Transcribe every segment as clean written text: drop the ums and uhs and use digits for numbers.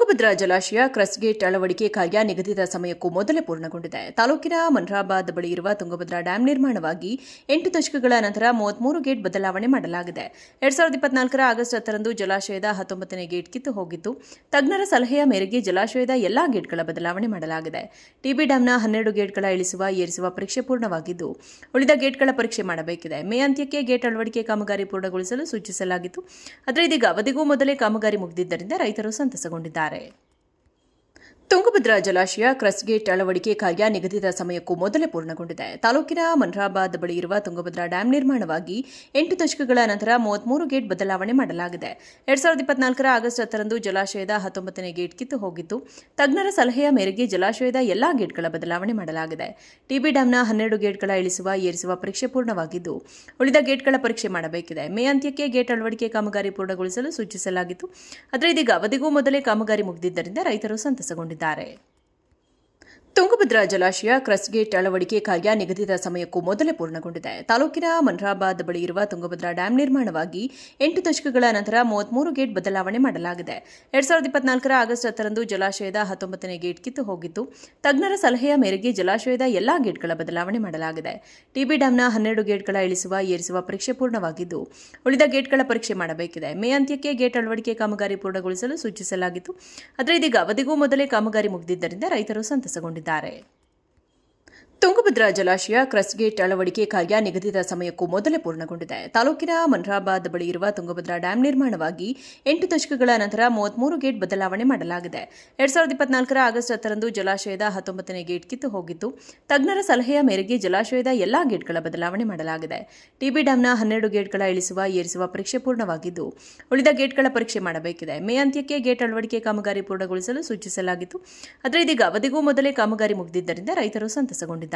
ತುಂಗಭದ್ರಾ ಜಲಾಶಯ crust gate ಅಳವಡಿಕೆ ಕಾರ್ಯ ನಿಗದಿತ ಸಮಯಕ್ಕೂ ಮೊದಲೇ ಪೂರ್ಣಗೊಂಡಿದೆ. ತಾಲೂಕಿನ ಮನ್ರಾಬಾದ್ ಬಳಿ ಇರುವ ತುಂಗಭದ್ರಾ ಡ್ಯಾಂ ನಿರ್ಮಾಣವಾಗಿ 8 ದಶಕಗಳ ನಂತರ 33 ಗೇಟ್ ಬದಲಾವಣೆ ಮಾಡಲಾಗಿದೆ. 2024 ಆಗಸ್ಟ್ 10ರಂದು ಜಲಾಶಯದ 19ನೇ ಗೇಟ್ ಕಿತ್ತು ಹೋಗಿದ್ದು, ತಜ್ಞರ ಸಲಹೆಯ ಮೇರೆಗೆ ಜಲಾಶಯದ ಎಲ್ಲಾ ಗೇಟ್ಗಳ ಬದಲಾವಣೆ ಮಾಡಲಾಗಿದೆ. ಟಿಬಿ ಡ್ಯಾಂನ 12 ಗೇಟ್ಗಳ ಏರಿಸುವ ಪರೀಕ್ಷೆ ಪೂರ್ಣವಾಗಿದ್ದು, ಉಳಿದ ಗೇಟ್ಗಳ ಪರೀಕ್ಷೆ ಮಾಡಬೇಕಿದೆ. ಮೇ ಅಂತ್ಯಕ್ಕೆ ಗೇಟ್ ಅಳವಡಿಕೆ ಕಾಮಗಾರಿ ಪೂರ್ಣಗೊಳಿಸಲು ಸೂಚಿಸಲಾಗಿತ್ತು. ಆದರೆ ಇದೀಗ ಅವಧಿಗೂ ಮೊದಲೇ ಕಾಮಗಾರಿ ಮುಗಿದಿದ್ದರಿಂದ ರೈತರು ಸಂತಸಗೊಂಡಿದ್ದಾರೆ. ತುಂಗಭದ್ರಾ ಜಲಾಶಯ ಕ್ರಸ್ಟ್ ಗೇಟ್ ಅಳವಡಿಕೆ ಕಾರ್ಯ ನಿಗದಿತ ಸಮಯಕ್ಕೂ ಮೊದಲೇ ಪೂರ್ಣಗೊಂಡಿದೆ. ತಾಲೂಕಿನ ಮನ್ರಾಬಾದ್ ಬಳಿ ಇರುವ ತುಂಗಭದ್ರಾ ಡ್ಯಾಂ ನಿರ್ಮಾಣವಾಗಿ 8 ದಶಕಗಳ ನಂತರ 33 ಗೇಟ್ ಬದಲಾವಣೆ ಮಾಡಲಾಗಿದೆ. 2024 ಆಗಸ್ಟ್ 10ರಂದು ಜಲಾಶಯದ 19ನೇ ಗೇಟ್ ಕಿತ್ತು ಹೋಗಿದ್ದು, ತಜ್ಞರ ಸಲಹೆಯ ಮೇರೆಗೆ ಜಲಾಶಯದ ಎಲ್ಲಾ ಗೇಟ್ಗಳ ಬದಲಾವಣೆ ಮಾಡಲಾಗಿದೆ. ಟಿಬಿ ಡ್ಯಾಂನ 12 ಗೇಟ್ಗಳ ಏರಿಸುವ ಪರೀಕ್ಷೆ ಪೂರ್ಣವಾಗಿದ್ದು, ಉಳಿದ ಗೇಟ್ಗಳ ಪರೀಕ್ಷೆ ಮಾಡಬೇಕಿದೆ. ಮೇ ಅಂತ್ಯಕ್ಕೆ ಗೇಟ್ ಅಳವಡಿಕೆ ಕಾಮಗಾರಿ ಪೂರ್ಣಗೊಳಿಸಲು ಸೂಚಿಸಲಾಗಿತ್ತು. ಆದರೆ ಇದೀಗ ಅವಧಿಗೂ ಮೊದಲೇ ಕಾಮಗಾರಿ ಮುಗಿದಿದ್ದರಿಂದ ರೈತರು ಸಂತಸಗೊಂಡಿದ್ದಾರೆ. ತುಂಗಭದ್ರಾ ಜಲಾಶಯ ಕ್ರಸ್ಟ್ ಗೇಟ್ ಅಳವಡಿಕೆ ಕಾರ್ಯ ನಿಗದಿತ ಸಮಯಕ್ಕೂ ಮೊದಲೇ ಪೂರ್ಣಗೊಂಡಿದೆ. ತಾಲೂಕಿನ ಮನ್ರಾಬಾದ್ ಬಳಿ ಇರುವ ತುಂಗಭದ್ರಾ ಡ್ಯಾಂ ನಿರ್ಮಾಣವಾಗಿ 8 ದಶಕಗಳ ನಂತರ 33 ಗೇಟ್ ಬದಲಾವಣೆ ಮಾಡಲಾಗಿದೆ. 2024 ಆಗಸ್ಟ್ 10ರಂದು ಜಲಾಶಯದ 19ನೇ ಗೇಟ್ ಕಿತ್ತು ಹೋಗಿದ್ದು, ತಜ್ಞರ ಸಲಹೆಯ ಮೇರೆಗೆ ಜಲಾಶಯದ ಎಲ್ಲಾ ಗೇಟ್ಗಳ ಬದಲಾವಣೆ ಮಾಡಲಾಗಿದೆ. ಟಿಬಿ ಡ್ಯಾಂನ 12 ಗೇಟ್ಗಳ ಏರಿಸುವ ಪರೀಕ್ಷೆ ಪೂರ್ಣವಾಗಿದ್ದು, ಉಳಿದ ಗೇಟ್ಗಳ ಪರೀಕ್ಷೆ ಮಾಡಬೇಕಿದೆ. ಮೇ ಅಂತ್ಯಕ್ಕೆ ಗೇಟ್ ಅಳವಡಿಕೆ ಕಾಮಗಾರಿ ಪೂರ್ಣಗೊಳಿಸಲು ಸೂಚಿಸಲಾಗಿತ್ತು. ಆದರೆ ಇದೀಗ ಅವಧಿಗೂ ಮೊದಲೇ ಕಾಮಗಾರಿ ಮುಗಿದಿದ್ದರಿಂದ ರೈತರು ಸಂತಸಗೊಂಡಿದ್ದಾರೆ. ತುಂಗಭದ್ರಾ ಜಲಾಶಯ ಕ್ರಸ್ಟ್ ಗೇಟ್ ಅಳವಡಿಕೆ ಕಾರ್ಯ ನಿಗದಿತ ಸಮಯಕ್ಕೂ ಮೊದಲೇ ಪೂರ್ಣಗೊಂಡಿದೆ. ತಾಲೂಕಿನ ಮನ್ರಾಬಾದ್ ಬಳಿ ಇರುವ ತುಂಗಭದ್ರಾ ಡ್ಯಾಂ ನಿರ್ಮಾಣವಾಗಿ 8 ದಶಕಗಳ ನಂತರ 33 ಗೇಟ್ ಬದಲಾವಣೆ ಮಾಡಲಾಗಿದೆ. 2024 ಆಗಸ್ಟ್ 10ರಂದು ಜಲಾಶಯದ 19ನೇ ಗೇಟ್ ಕಿತ್ತು ಹೋಗಿದ್ದು, ತಜ್ಞರ ಸಲಹೆಯ ಮೇರೆಗೆ ಜಲಾಶಯದ ಎಲ್ಲಾ ಗೇಟ್ಗಳ ಬದಲಾವಣೆ ಮಾಡಲಾಗಿದೆ. ಟಿಬಿ ಡ್ಯಾಂನ 12 ಗೇಟ್ಗಳ ಏರಿಸುವ ಪರೀಕ್ಷೆ ಪೂರ್ಣವಾಗಿದ್ದು, ಉಳಿದ ಗೇಟ್ಗಳ ಪರೀಕ್ಷೆ ಮಾಡಬೇಕಿದೆ. ಮೇ ಅಂತ್ಯಕ್ಕೆ ಗೇಟ್ ಅಳವಡಿಕೆ ಕಾಮಗಾರಿ ಪೂರ್ಣಗೊಳಿಸಲು ಸೂಚಿಸಲಾಗಿತ್ತು. ಆದರೆ ಇದೀಗ ಅವಧಿಗೂ ಮೊದಲೇ ಕಾಮಗಾರಿ ಮುಗಿದಿದ್ದರಿಂದ ರೈತರು ಸಂತಸಗೊಂಡಿದ್ದಾರೆ.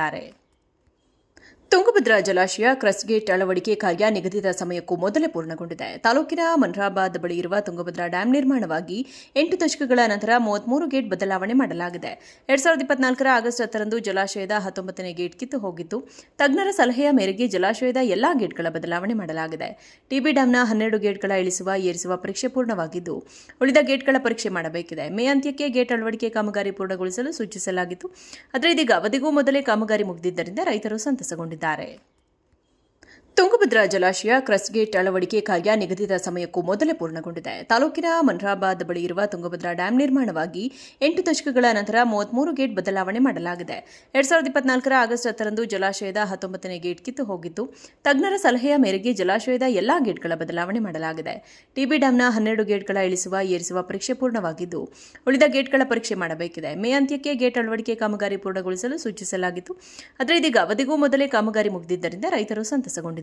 ತುಂಗಭದ್ರಾ ಜಲಾಶಯ ಕ್ರಸ್ಟ್ ಗೇಟ್ ಅಳವಡಿಕೆ ಕಾರ್ಯ ನಿಗದಿತ ಸಮಯಕ್ಕೂ ಮೊದಲೇ ಪೂರ್ಣಗೊಂಡಿದೆ. ತಾಲೂಕಿನ ಮನ್ರಾಬಾದ್ ಬಳಿ ಇರುವ ತುಂಗಭದ್ರಾ ಡ್ಯಾಂ ನಿರ್ಮಾಣವಾಗಿ 8 ದಶಕಗಳ ನಂತರ 33 ಗೇಟ್ ಬದಲಾವಣೆ ಮಾಡಲಾಗಿದೆ. 2024 ಆಗಸ್ಟ್ 10ರಂದು ಜಲಾಶಯದ 19ನೇ ಗೇಟ್ ಕಿತ್ತು ಹೋಗಿದ್ದು, ತಜ್ಞರ ಸಲಹೆಯ ಮೇರೆಗೆ ಜಲಾಶಯದ ಎಲ್ಲಾ ಗೇಟ್ಗಳ ಬದಲಾವಣೆ ಮಾಡಲಾಗಿದೆ. ಟಿಬಿ ಡ್ಯಾಂನ 12 ಗೇಟ್ಗಳ ಏರಿಸುವ ಪರೀಕ್ಷೆ ಪೂರ್ಣವಾಗಿದ್ದು, ಉಳಿದ ಗೇಟ್ಗಳ ಪರೀಕ್ಷೆ ಮಾಡಬೇಕಿದೆ. ಮೇ ಅಂತ್ಯಕ್ಕೆ ಗೇಟ್ ಅಳವಡಿಕೆ ಕಾಮಗಾರಿ ಪೂರ್ಣಗೊಳಿಸಲು ಸೂಚಿಸಲಾಗಿತ್ತು. ಆದರೆ ಇದೀಗ ಅವಧಿಗೂ ಮೊದಲೇ ಕಾಮಗಾರಿ ಮುಗಿದಿದ್ದರಿಂದ ರೈತರು ಸಂತಸಗೊಂಡಿದ್ದಾರೆ. ತುಂಗಭದ್ರಾ ಜಲಾಶಯ ಕ್ರಸ್ಟ್ ಗೇಟ್ ಅಳವಡಿಕೆ ಕಾರ್ಯ ನಿಗದಿತ ಸಮಯಕ್ಕೂ ಮೊದಲೇ ಪೂರ್ಣಗೊಂಡಿದೆ. ತಾಲೂಕಿನ ಮನ್ರಾಬಾದ್ ಬಳಿ ಇರುವ ತುಂಗಭದ್ರಾ ಡ್ಯಾಂ ನಿರ್ಮಾಣವಾಗಿ 8 ದಶಕಗಳ ನಂತರ 33 ಗೇಟ್ ಬದಲಾವಣೆ ಮಾಡಲಾಗಿದೆ. 2024 ಆಗಸ್ಟ್ 10ರಂದು ಜಲಾಶಯದ 19ನೇ ಗೇಟ್ ಕಿತ್ತು ಹೋಗಿದ್ದು, ತಜ್ಞರ ಸಲಹೆಯ ಮೇರೆಗೆ ಜಲಾಶಯದ ಎಲ್ಲಾ ಗೇಟ್ಗಳ ಬದಲಾವಣೆ ಮಾಡಲಾಗಿದೆ. ಟಿಬಿ ಡ್ಯಾಂನ 12 ಗೇಟ್ಗಳ ಏರಿಸುವ ಪರೀಕ್ಷೆ ಪೂರ್ಣವಾಗಿದ್ದು, ಉಳಿದ ಗೇಟ್ಗಳ ಪರೀಕ್ಷೆ ಮಾಡಬೇಕಿದೆ. ಮೇ ಅಂತ್ಯಕ್ಕೆ ಗೇಟ್ ಅಳವಡಿಕೆ ಕಾಮಗಾರಿ ಮುಗಿದಿದ್ದರಿಂದ ರೈತರು ಸಂತಸಗೊಂಡಿದ್ದಾರೆ. ತುಂಗಭದ್ರಾ ಜಲಾಶಯ ಕ್ರಸ್ಟ್ ಗೇಟ್ ಅಳವಡಿಕೆ ಕಾರ್ಯ ನಿಗದಿತ ಸಮಯಕ್ಕೂ ಮೊದಲೇ ಪೂರ್ಣಗೊಂಡಿದೆ. ತಾಲೂಕಿನ ಮನ್ರಾಬಾದ್ ಬಳಿ ಇರುವ ತುಂಗಭದ್ರಾ ಡ್ಯಾಂ ನಿರ್ಮಾಣವಾಗಿ 8 ದಶಕಗಳ ನಂತರ 33 ಗೇಟ್ ಬದಲಾವಣೆ ಮಾಡಲಾಗಿದೆ. 2024 ಆಗಸ್ಟ್ 10ರಂದು ಜಲಾಶಯದ 19ನೇ ಗೇಟ್ ಕಿತ್ತು ಹೋಗಿದ್ದು, ತಜ್ಞರ ಸಲಹೆಯ ಮೇರೆಗೆ ಜಲಾಶಯದ ಎಲ್ಲಾ ಗೇಟ್ಗಳ ಬದಲಾವಣೆ ಮಾಡಲಾಗಿದೆ. ಟಿಬಿ ಡ್ಯಾಂನ 12 ಗೇಟ್ಗಳ ಏರಿಸುವ ಪರೀಕ್ಷೆ ಪೂರ್ಣವಾಗಿದ್ದು, ಉಳಿದ ಗೇಟ್ಗಳ ಪರೀಕ್ಷೆ ಮಾಡಬೇಕಿದೆ. ಮೇ ಅಂತ್ಯಕ್ಕೆ ಗೇಟ್ ಅಳವಡಿಕೆ ಕಾಮಗಾರಿ ಪೂರ್ಣಗೊಳಿಸಲು ಸೂಚಿಸಲಾಗಿತ್ತು. ಆದರೆ ಇದೀಗ ಅವಧಿಗೂ ಮೊದಲೇ ಕಾಮಗಾರಿ ಮುಗಿದಿದ್ದರಿಂದ ರೈತರು ಸಂತಸಗೊಂಡಿದ್ದಾರೆ.